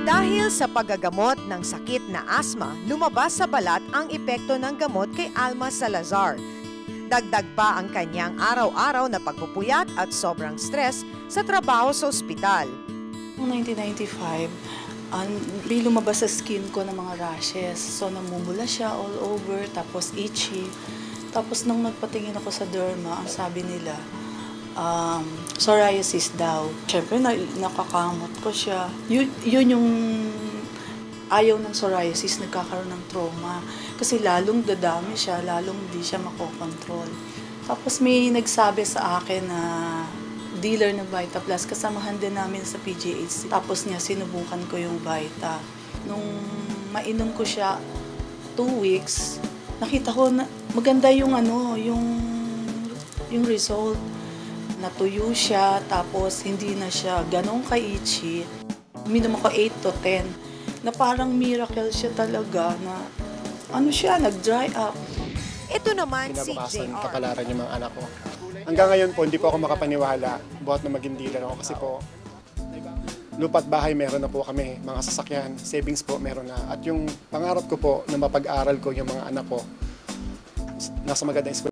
Dahil sa paggagamot ng sakit na asma, lumabas sa balat ang epekto ng gamot kay Alma Salazar. Dagdag pa ang kanyang araw-araw na pagpupuyat at sobrang stress sa trabaho sa ospital. Noong 1995, may lumabas sa skin ko ng mga rashes. So namumula siya all over, tapos itchy. Tapos nung nagpatingin ako sa derma, ang sabi nila, psoriasis daw. Siyempre, nakakamot ko siya. Yun yung ayaw ng psoriasis, nagkakaroon ng trauma. Kasi lalong dadami siya, lalong hindi siya makokontrol. Tapos may nagsabi sa akin na dealer ng Vita Plus, kasamahan din namin sa PGH. Tapos niya, sinubukan ko yung Vita. Nung mainom ko siya 2 weeks, nakita ko na maganda yung yung result. Natuyo siya, tapos hindi na siya ganong ka-itchy. Uminom ako 8 to 10, na parang miracle siya talaga, na nag-dry up. Ito naman si Kinabukasan, JR. kapalaran yung mga anak ko. Hanggang ngayon po, hindi po ako makapaniwala buhat na maging dealer ako kasi po, lupa't bahay meron na po kami, mga sasakyan, savings po meron na. At yung pangarap ko po na mapag-aral ko yung mga anak ko, nasa magandang